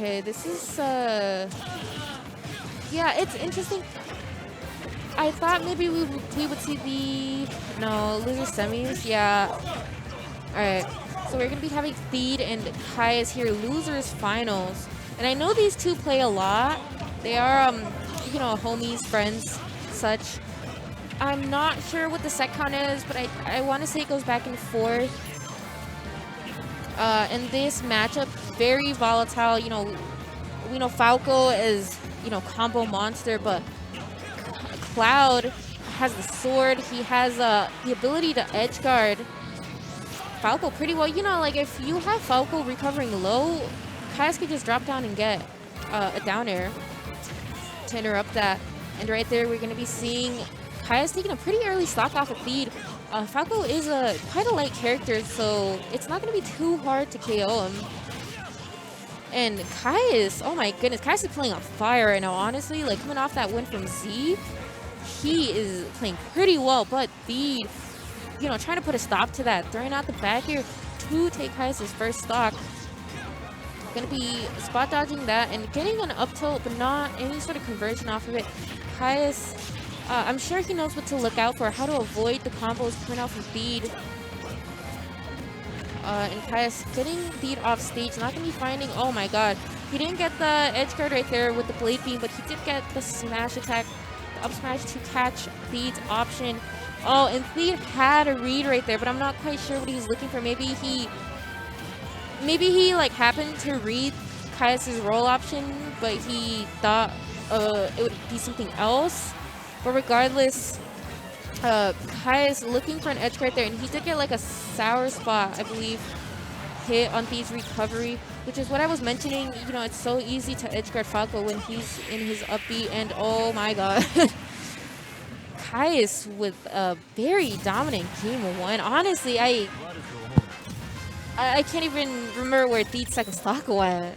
Okay, this is yeah, it's interesting. I thought maybe we would see the loser semis. Yeah. All right. So we're gonna be having Theed and Caius here, losers finals. And I know these two play a lot. They are you know, homies, friends, such. I'm not sure what the set count is, but I want to say it goes back and forth. And this matchup, very volatile. You know, we know Falco is, you know, combo monster, but Cloud has the sword. He has the ability to edge guard Falco pretty well. You know, like if you have Falco recovering low, Caius can just drop down and get a down air to interrupt that. And right there, we're going to be seeing Caius taking a pretty early stock off of Theed. Falco is quite a light character, so it's not going to be too hard to KO him. And Caius, oh my goodness, Caius is playing on fire right now, honestly. Like, coming off that win from Z, he is playing pretty well, but Theed, you know, trying to put a stop to that, throwing out the back here to take Caius' first stock. Going to be spot dodging that and getting an up tilt, but not any sort of conversion off of it. Caius, I'm sure he knows what to look out for, how to avoid the combos coming out from Theed. And Caius getting Theed off stage, not going to be finding, oh my god. He didn't get the edge guard right there with the blade beam, but he did get the smash attack, the up smash to catch Theed's option. Oh, and Theed had a read right there, but I'm not quite sure what he's looking for. Maybe he like happened to read Caius' roll option, but he thought it would be something else. But regardless, Caius looking for an edge guard there, and he did get like a sour spot, I believe, hit on Theed's recovery, which is what I was mentioning. You know, it's so easy to edge guard Falco when he's in his upbeat, and oh my god. Caius with a very dominant game one. Honestly, I can't even remember where Theed's second stock went.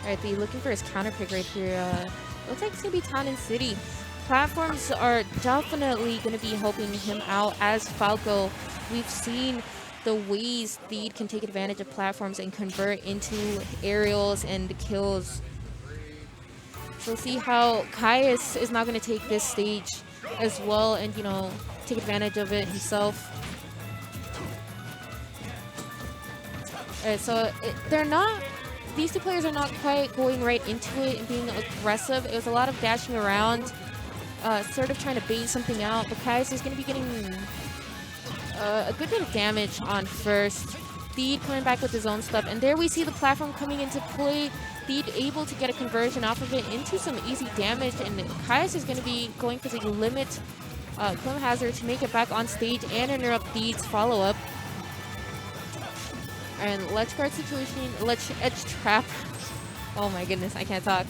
Alright, Theed looking for his counter pick right here. Looks like it's going to be Town and City. Platforms are definitely going to be helping him out as Falco. We've seen the ways Theed can take advantage of platforms and convert into aerials and kills. So we'll see how Caius is not going to take this stage as well and, you know, take advantage of it himself. Alright, so these two players are not quite going right into it and being aggressive. It was a lot of dashing around, sort of trying to bait something out, but Caius is going to be getting a good bit of damage on first. Theed coming back with his own stuff, and there we see the platform coming into play. Theed able to get a conversion off of it into some easy damage, and Caius is going to be going for the limit Clone Hazard to make it back on stage and interrupt Theed's follow-up. And ledge guard situation, ledge edge trap. Oh my goodness, I can't talk.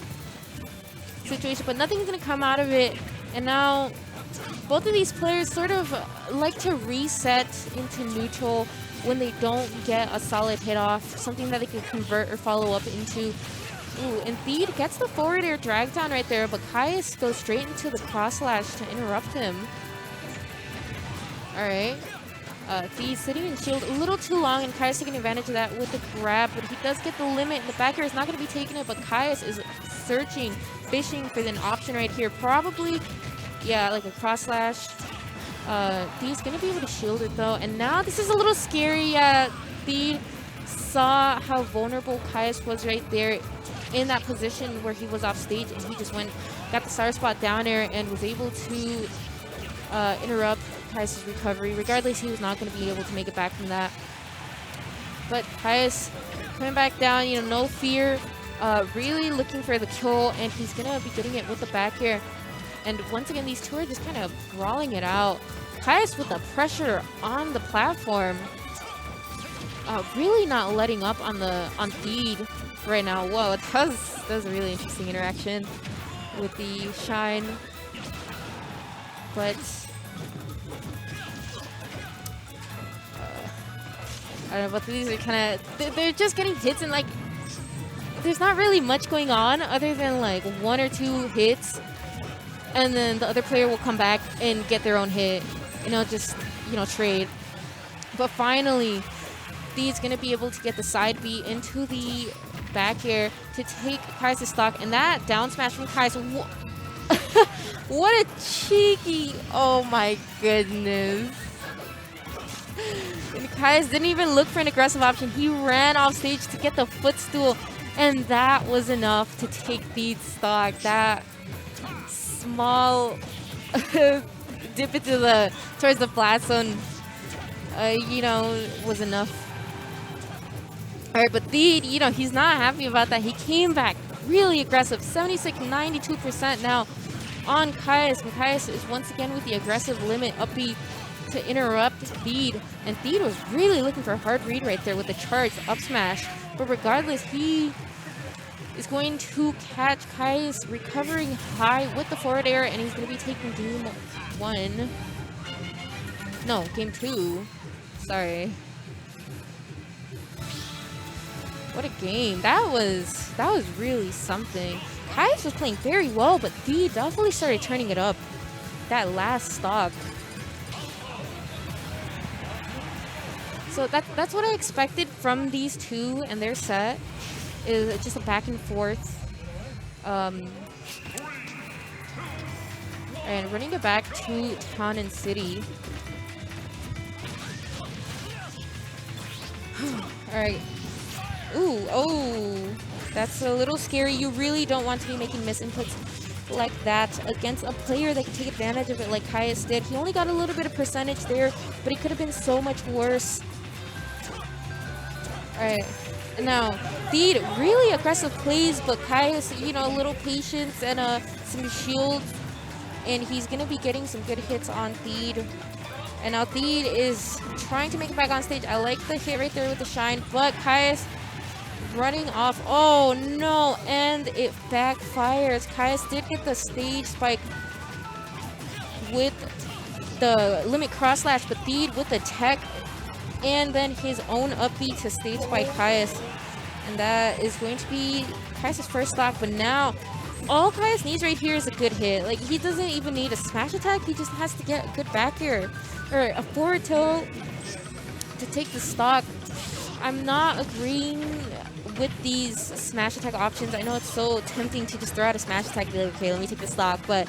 Situation, but nothing's going to come out of it. And now both of these players sort of like to reset into neutral when they don't get a solid hit off, something that they can convert or follow up into. Ooh, and Theed gets the forward air drag down right there, but Caius goes straight into the cross slash to interrupt him. Alright. Theed sitting in shield a little too long, and Caius taking advantage of that with the grab, but he does get the limit. The back air is not going to be taking it, but Caius is searching, fishing for an option right here. Probably, yeah, like a cross slash. Theed's going to be able to shield it though, and now this is a little scary. Theed saw how vulnerable Caius was right there in that position where he was off stage, and he just got the star spot down air and was able to interrupt Caius' recovery. Regardless, he was not going to be able to make it back from that. But Caius coming back down, you know, no fear, really looking for the kill, and he's going to be getting it with the back air. And once again, these two are just kind of brawling it out. Caius with the pressure on the platform, really not letting up on Theed right now. Whoa, that was a really interesting interaction with the shine. But I don't know, but these are kind of, they're just getting hits, and like there's not really much going on other than like one or two hits and then the other player will come back and get their own hit, and it'll just, you know, trade. But finally, Theed's gonna be able to get the side B into the back air to take Caius' stock, and that down smash from Caius. What a cheeky! Oh my goodness! And Caius didn't even look for an aggressive option. He ran off stage to get the footstool, and that was enough to take Theed's stock. That small dip into towards the flat zone, you know, was enough. All right, but Theed, you know, he's not happy about that. He came back really aggressive, 76, 92% now on Caius. And Caius is once again with the aggressive limit up B to interrupt Theed. And Theed was really looking for a hard read right there with the charge up smash. But regardless, he is going to catch Caius recovering high with the forward air, and he's going to be taking game 1. No, game 2. Sorry. What a game. That was really something. Caius was playing very well, but Theed definitely started turning it up that last stock. So that's what I expected from these two and their set, is just a back and forth. And running it back to Town and City. Alright. Ooh, oh, that's a little scary. You really don't want to be making misinputs like that against a player that can take advantage of it like Caius did. He only got a little bit of percentage there, but it could have been so much worse. Alright, and now Theed, really aggressive plays, but Caius, you know, a little patience and some shields, and he's going to be getting some good hits on Theed. And now Theed is trying to make it back on stage. I like the hit right there with the shine, but Caius running off. Oh no, and it backfires. Caius did get the stage spike with the limit cross slash, but Theed with the tech and then his own up B to stage spike Caius. And that is going to be Caius' first stock, but now all Caius needs right here is a good hit. Like, he doesn't even need a smash attack, he just has to get a good back air or a forward tilt to take the stock. I'm not agreeing with these smash attack options. I know it's so tempting to just throw out a smash attack and be like, okay, let me take the stock, but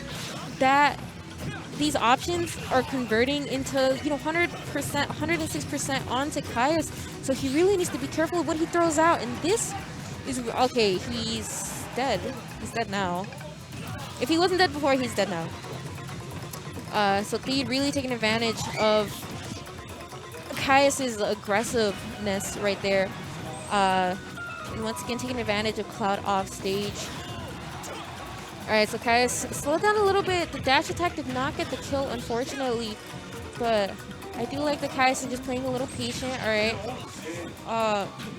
these options are converting into, you know, 100%, 106% onto Caius, so he really needs to be careful of what he throws out. And this is, okay, he's dead. He's dead now. If he wasn't dead before, he's dead now. So Theed really taking advantage of Caius's aggressiveness right there. And once again, taking advantage of Cloud off stage. Alright, so Caius slowed down a little bit. The dash attack did not get the kill, unfortunately. But I do like the Caius just playing a little patient. Alright.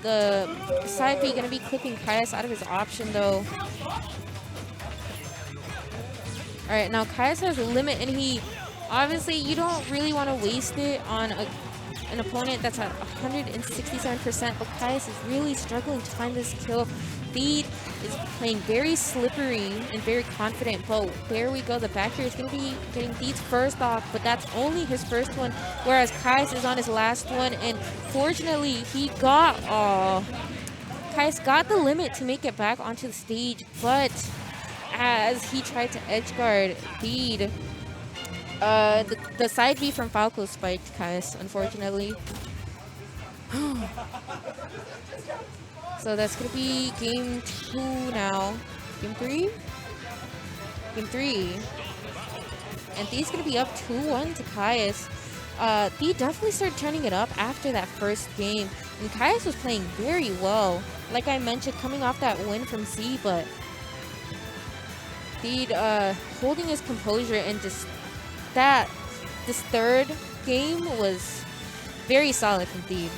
The side B going to be clipping Caius out of his option, though. Alright, now Caius has a limit, and he... Obviously, you don't really want to waste it on an opponent that's at 167%, but Caius is really struggling to find this kill. Theed is playing very slippery and very confident, but there we go. The back air is going to be getting Theed's first off, but that's only his first one, whereas Caius is on his last one, and fortunately, he got... Caius got the limit to make it back onto the stage, but as he tried to edge guard Theed, the side B from Falco spiked Caius, unfortunately. So that's going to be game 2 now. Game 3? Game 3. And Theed's going to be up 2-1 to Caius. Theed definitely started turning it up after that first game. And Caius was playing very well. Like I mentioned, coming off that win from Z, but Theed holding his composure, and just this third game was very solid from Theed.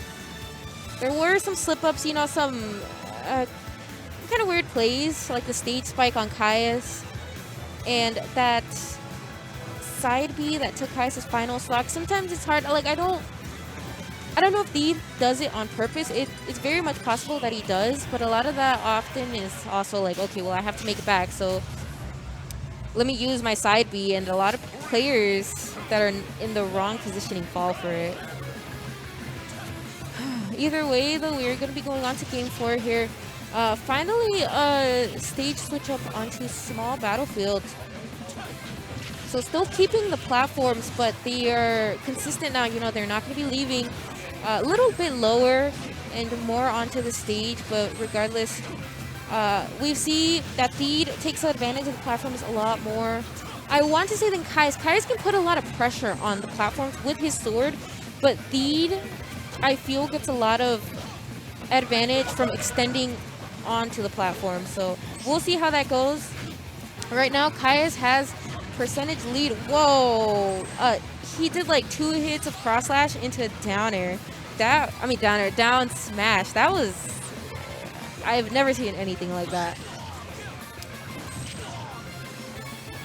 There were some slip-ups, you know, some kind of weird plays, like the stage spike on Caius, and that side B that took Caius' final stock. Sometimes it's hard, like, I don't know if Theed does it on purpose. It's very much possible that he does, but a lot of that often is also like, okay, well, I have to make it back, so let me use my side B, and a lot of players that are in the wrong positioning fall for it. Either way, though, we're going to be going on to game 4 here. Finally, stage switch up onto small battlefield. So still keeping the platforms, but they are consistent now. You know, they're not going to be leaving a little bit lower and more onto the stage, but regardless, we see that Theed takes advantage of the platforms a lot more. I want to say than Caius. Caius can put a lot of pressure on the platforms with his sword, but Theed, I feel, gets a lot of advantage from extending onto the platform. So we'll see how that goes. Right now, Caius has percentage lead. Whoa! He did like 2 hits of cross slash into down air. Down smash. That was... I've never seen anything like that.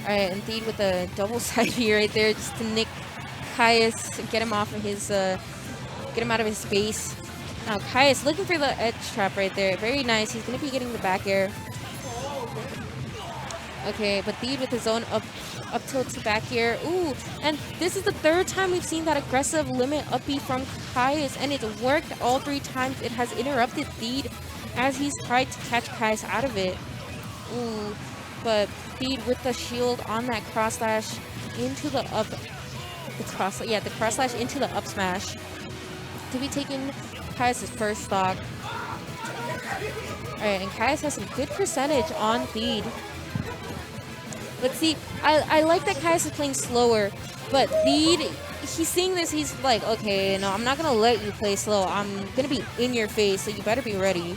Alright, and Theed with a double side B right there just to nick Caius, get him off of his, get him out of his space. Now Caius looking for the edge trap right there. Very nice. He's going to be getting the back air. Okay, but Theed with his own up tilt to back air. Ooh, and this is the 3rd time we've seen that aggressive limit up B from Caius, and it's worked all 3 times. It has interrupted Theed as he's tried to catch Caius out of it. Ooh, but Theed with the shield on that cross slash into the up. It's the cross slash into the up smash to be taking Caius' first stock. Alright, and Caius has some good percentage on Theed. Let's see. I like that Caius is playing slower, but Theed, he's seeing this, he's like, okay, no, I'm not going to let you play slow. I'm going to be in your face, so you better be ready.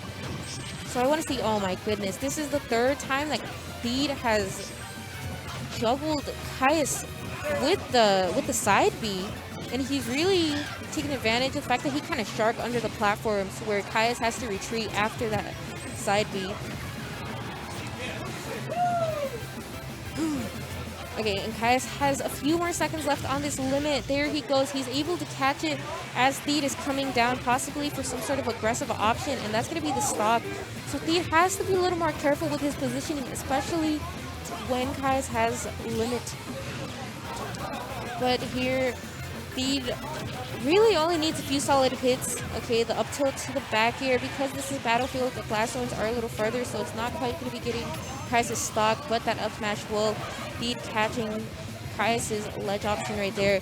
So I want to see, oh my goodness, this is the 3rd time that Theed has juggled Caius with the side B, and he's really taking advantage of the fact that he kind of shark under the platforms where Caius has to retreat after that side B. Okay, and Caius has a few more seconds left on this limit. There he goes. He's able to catch it as Theed is coming down, possibly for some sort of aggressive option, and that's going to be the stock. So Theed has to be a little more careful with his positioning, especially when Caius has limit. But here, Theed really only needs a few solid hits. Okay, the up tilt to the back air, because this is Battlefield, the flash zones are a little further, so it's not quite going to be getting Caius' stock, but that up smash will Theed catching Caius' ledge option right there.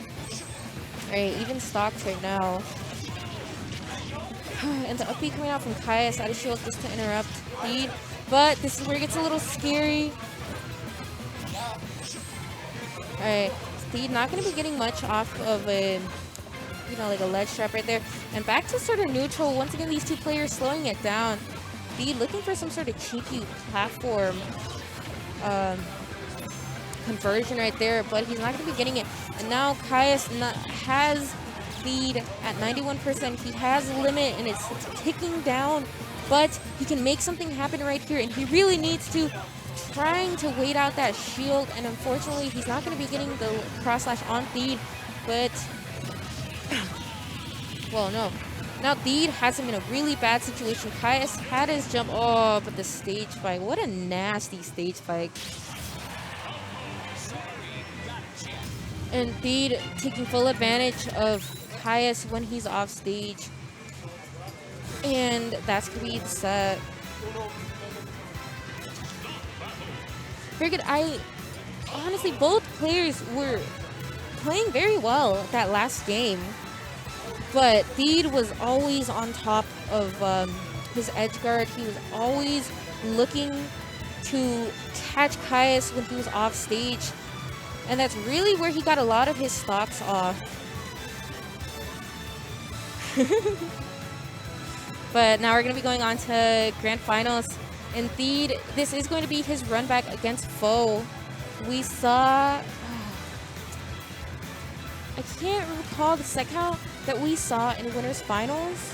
Alright, even stocks right now. And the up B coming out from Caius out of shield just to interrupt Theed. But this is where it gets a little scary. Alright, Theed not going to be getting much off of a, you know, like a ledge trap right there. And back to sort of neutral. Once again, these 2 players slowing it down. Theed looking for some sort of cheeky platform conversion right there, but he's not going to be getting it. And now Caius has Theed at 91%. He has limit, and it's ticking down, but he can make something happen right here, and he really needs to, trying to wait out that shield, and unfortunately he's not going to be getting the cross slash on Theed, but well, no. Now Theed has him in a really bad situation. Caius had his jump. Oh, but the stage fight. What a nasty stage fight. And Theed taking full advantage of Caius when he's off stage. And that's going to be the set. Very good. Honestly, both players were playing very well that last game. But Theed was always on top of his edge guard. He was always looking to catch Caius when he was off stage. And that's really where he got a lot of his stocks off. But now we're going to be going on to Grand Finals. And Theed, this is going to be his run back against Foe. We saw... I can't recall the second count that we saw in Winners Finals.